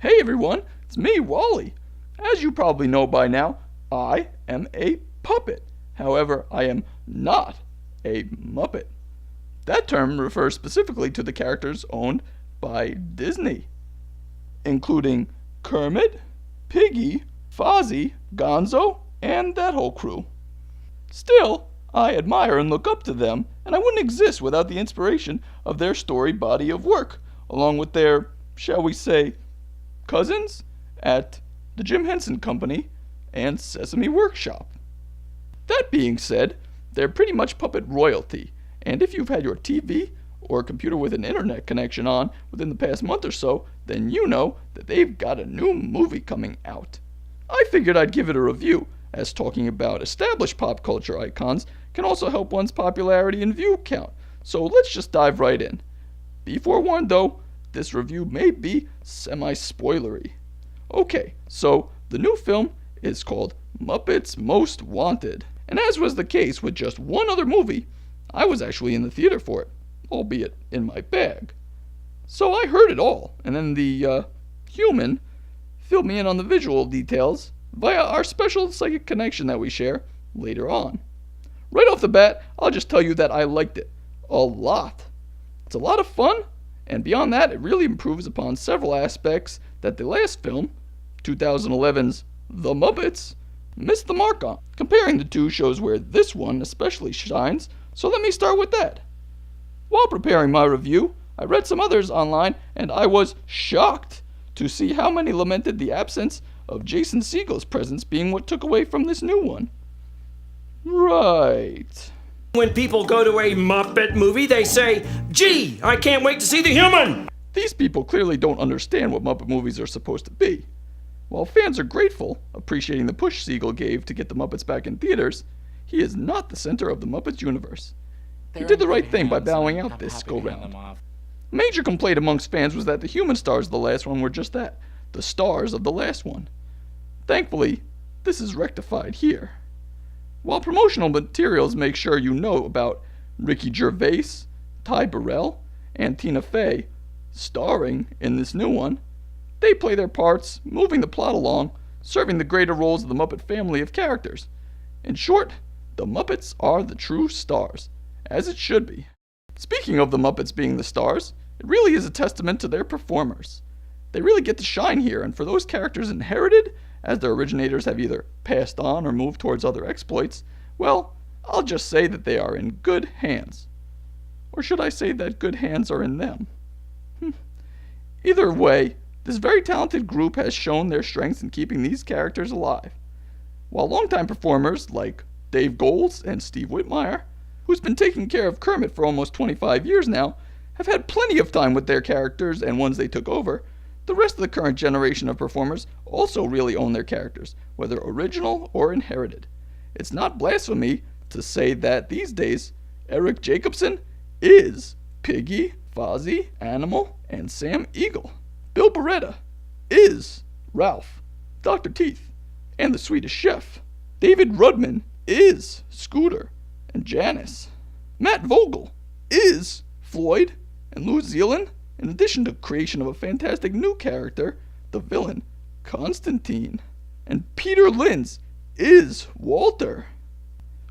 Hey everyone, it's me, Wally. As you probably know by now, I am a puppet. However, I am not a Muppet. That term refers specifically to the characters owned by Disney, including Kermit, Piggy, Fozzie, Gonzo, and that whole crew. Still, I admire and look up to them, and I wouldn't exist without the inspiration of their storied body of work, along with their, shall we say, cousins at the Jim Henson Company and Sesame Workshop. That being said, they're pretty much puppet royalty, and if you've had your TV or a computer with an internet connection on within the past month or so, then you know that they've got a new movie coming out. I figured I'd give it a review, as talking about established pop culture icons can also help one's popularity and view count, so let's just dive right in. Be forewarned though, this review may be semi-spoilery. Okay, so the new film is called Muppets Most Wanted, and as was the case with just one other movie, I was actually in the theater for it, albeit in my bag. So I heard it all, and then the human filled me in on the visual details via our special psychic connection that we share later on. Right off the bat, I'll just tell you that I liked it a lot. It's a lot of fun, and beyond that, it really improves upon several aspects that the last film, 2011's The Muppets, missed the mark on. Comparing the two shows where this one especially shines, so let me start with that. While preparing my review, I read some others online, and I was shocked to see how many lamented the absence of Jason Segel's presence being what took away from this new one. Right. When people go to a Muppet movie, they say, "Gee, I can't wait to see the human!" These people clearly don't understand what Muppet movies are supposed to be. While fans are grateful, appreciating the push Siegel gave to get the Muppets back in theaters, he is not the center of the Muppets universe. He did the right thing by bowing out this go-round. A major complaint amongst fans was that the human stars of the last one were just that, the stars of the last one. Thankfully, this is rectified here. While promotional materials make sure you know about Ricky Gervais, Ty Burrell, and Tina Fey starring in this new one, they play their parts, moving the plot along, serving the greater roles of the Muppet family of characters. In short, the Muppets are the true stars, as it should be. Speaking of the Muppets being the stars, it really is a testament to their performers. They really get to shine here, and for those characters inherited, as their originators have either passed on or moved towards other exploits, well, I'll just say that they are in good hands. Or should I say that good hands are in them? Either way, this very talented group has shown their strengths in keeping these characters alive. While longtime performers like Dave Goelz and Steve Whitmire, who's been taking care of Kermit for almost 25 years now, have had plenty of time with their characters and ones they took over, the rest of the current generation of performers also really own their characters, whether original or inherited. It's not blasphemy to say that these days, Eric Jacobson is Piggy, Fozzie, Animal, and Sam Eagle. Bill Beretta is Ralph, Dr. Teeth, and the Swedish Chef. David Rudman is Scooter and Janice. Matt Vogel is Floyd and New Zealand, in addition to creation of a fantastic new character, the villain, Constantine. And Peter Linz is Walter.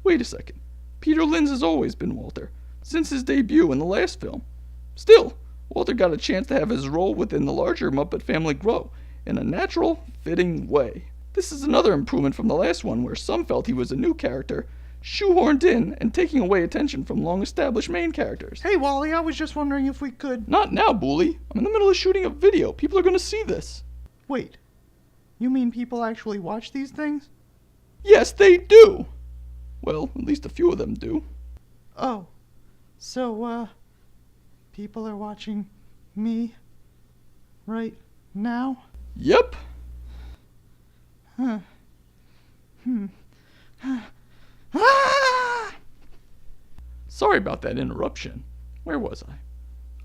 Wait a second. Peter Linz has always been Walter, since his debut in the last film. Still, Walter got a chance to have his role within the larger Muppet family grow in a natural, fitting way. This is another improvement from the last one, where some felt he was a new character, shoehorned in and taking away attention from long-established main characters. Hey, Wally, I was just wondering if we could... Not now, Booley. I'm in the middle of shooting a video. People are going to see this. Wait, you mean people actually watch these things? Yes, they do. Well, at least a few of them do. Oh, so, people are watching me right now? Yep. Huh. Sorry about that interruption. Where was I?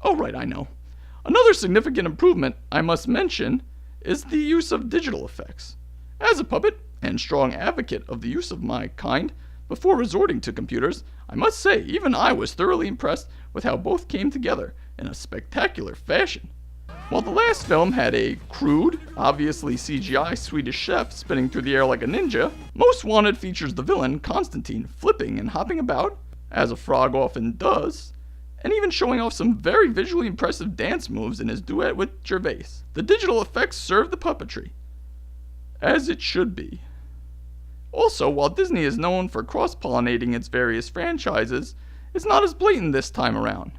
Oh, right, I know. Another significant improvement I must mention is the use of digital effects. As a puppet and strong advocate of the use of my kind, before resorting to computers, I must say even I was thoroughly impressed with how both came together in a spectacular fashion. While the last film had a crude, obviously CGI Swedish chef spinning through the air like a ninja, Most Wanted features the villain, Constantine, flipping and hopping about, as a frog often does, and even showing off some very visually impressive dance moves in his duet with Gervais. The digital effects serve the puppetry, as it should be. Also, while Disney is known for cross-pollinating its various franchises, it's not as blatant this time around.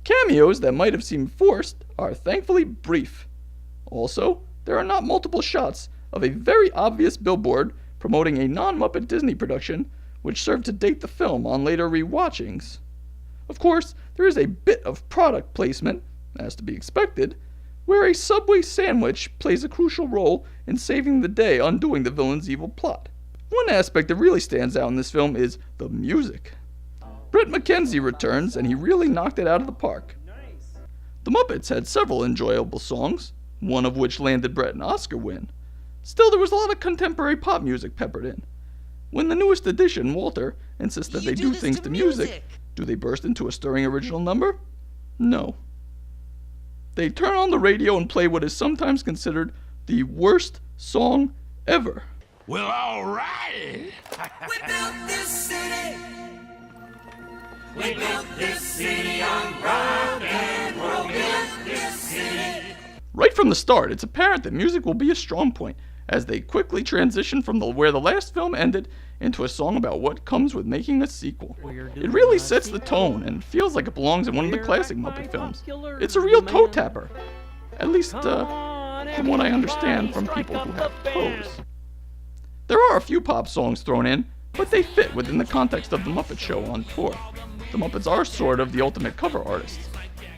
Cameos that might have seemed forced are thankfully brief. Also, there are not multiple shots of a very obvious billboard promoting a non-Muppet Disney production which served to date the film on later rewatchings. Of course, there is a bit of product placement, as to be expected, where a Subway sandwich plays a crucial role in saving the day undoing the villain's evil plot. One aspect that really stands out in this film is the music. Brett McKenzie returns, and he really knocked it out of the park. The Muppets had several enjoyable songs, one of which landed Brett an Oscar win. Still, there was a lot of contemporary pop music peppered in. When the newest edition, Walter, insists that they do things to music, do they burst into a stirring original number? No. They turn on the radio and play what is sometimes considered the worst song ever. Well, alrighty. We built this city. We built this city on rock and roll. We built this city. Right from the start, it's apparent that music will be a strong point, as they quickly transition from where the last film ended into a song about what comes with making a sequel. It really sets the tone and feels like it belongs in one of the classic Muppet films. It's a real toe tapper, at least from what I understand from people who have toes. There are a few pop songs thrown in, but they fit within the context of the Muppet Show on tour. The Muppets are sort of the ultimate cover artists.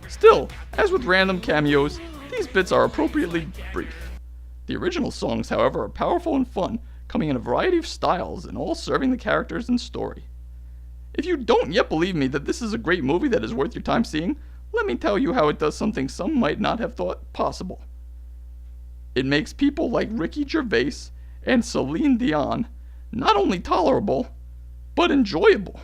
Still, as with random cameos, these bits are appropriately brief. The original songs, however, are powerful and fun, coming in a variety of styles and all serving the characters and story. If you don't yet believe me that this is a great movie that is worth your time seeing, let me tell you how it does something some might not have thought possible. It makes people like Ricky Gervais and Celine Dion not only tolerable, but enjoyable.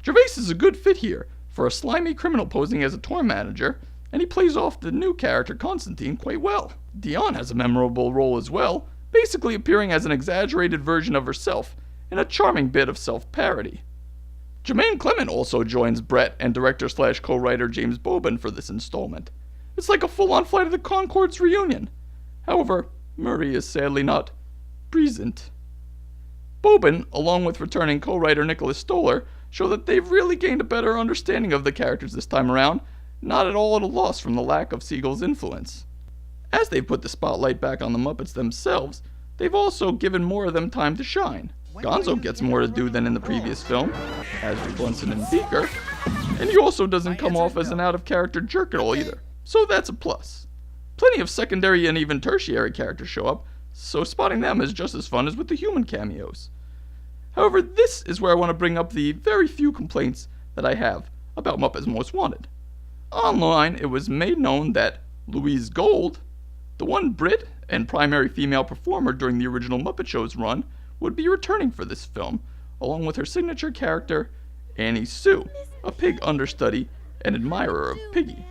Gervais is a good fit here for a slimy criminal posing as a tour manager, and he plays off the new character Constantine quite well. Dion has a memorable role as well, basically appearing as an exaggerated version of herself in a charming bit of self-parody. Jermaine Clement also joins Brett and director/co-writer James Bobin for this installment. It's like a full-on Flight of the Conchords reunion. However, Murray is sadly not present. Bobin, along with returning co-writer Nicholas Stoller, show that they've really gained a better understanding of the characters this time around, not at all at a loss from the lack of Siegel's influence. As they've put the spotlight back on the Muppets themselves, they've also given more of them time to shine. Gonzo gets more to do than in the previous film, as do Bunsen and Beaker, and he also doesn't come off as an out-of-character jerk at all either, so that's a plus. Plenty of secondary and even tertiary characters show up, so spotting them is just as fun as with the human cameos. However, this is where I want to bring up the very few complaints that I have about Muppets Most Wanted. Online, it was made known that Louise Gold, the one Brit and primary female performer during the original Muppet Show's run, would be returning for this film, along with her signature character, Annie Sue, a pig understudy and admirer of Piggy.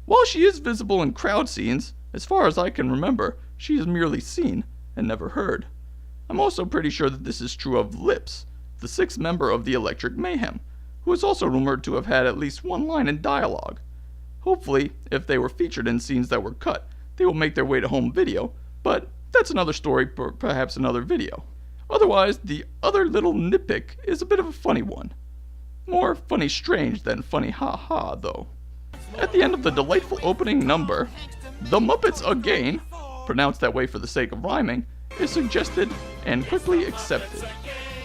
While she is visible in crowd scenes, as far as I can remember, she is merely seen and never heard. I'm also pretty sure that this is true of Lips, the sixth member of the Electric Mayhem, who is also rumored to have had at least one line in dialogue. Hopefully, if they were featured in scenes that were cut, they will make their way to home video, but that's another story for perhaps another video. Otherwise, the other little nitpick is a bit of a funny one. More funny strange than funny ha-ha, though. At the end of the delightful opening number, The Muppets Again, pronounced that way for the sake of rhyming, is suggested and quickly accepted.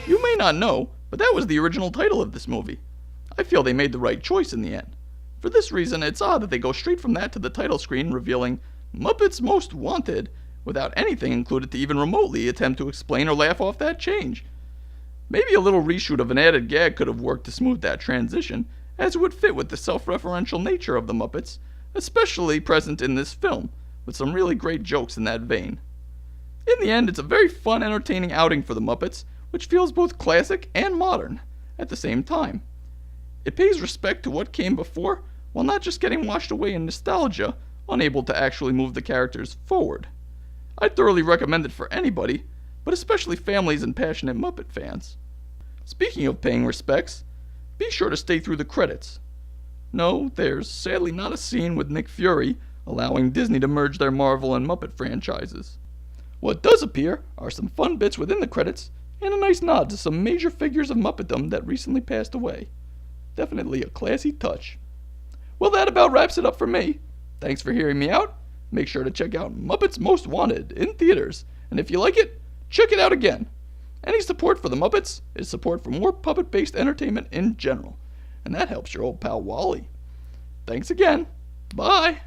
You may not know, but that was the original title of this movie. I feel they made the right choice in the end. For this reason, it's odd that they go straight from that to the title screen revealing Muppets Most Wanted without anything included to even remotely attempt to explain or laugh off that change. Maybe a little reshoot of an added gag could have worked to smooth that transition, as it would fit with the self-referential nature of the Muppets, especially present in this film, with some really great jokes in that vein. In the end, it's a very fun, entertaining outing for the Muppets, which feels both classic and modern at the same time. It pays respect to what came before, while not just getting washed away in nostalgia, unable to actually move the characters forward. I'd thoroughly recommend it for anybody, but especially families and passionate Muppet fans. Speaking of paying respects, be sure to stay through the credits. No, there's sadly not a scene with Nick Fury allowing Disney to merge their Marvel and Muppet franchises. What does appear are some fun bits within the credits and a nice nod to some major figures of Muppetdom that recently passed away. Definitely a classy touch. Well, that about wraps it up for me. Thanks for hearing me out. Make sure to check out Muppets Most Wanted in theaters, and if you like it, check it out again. Any support for the Muppets is support for more puppet-based entertainment in general, and that helps your old pal Wally. Thanks again. Bye.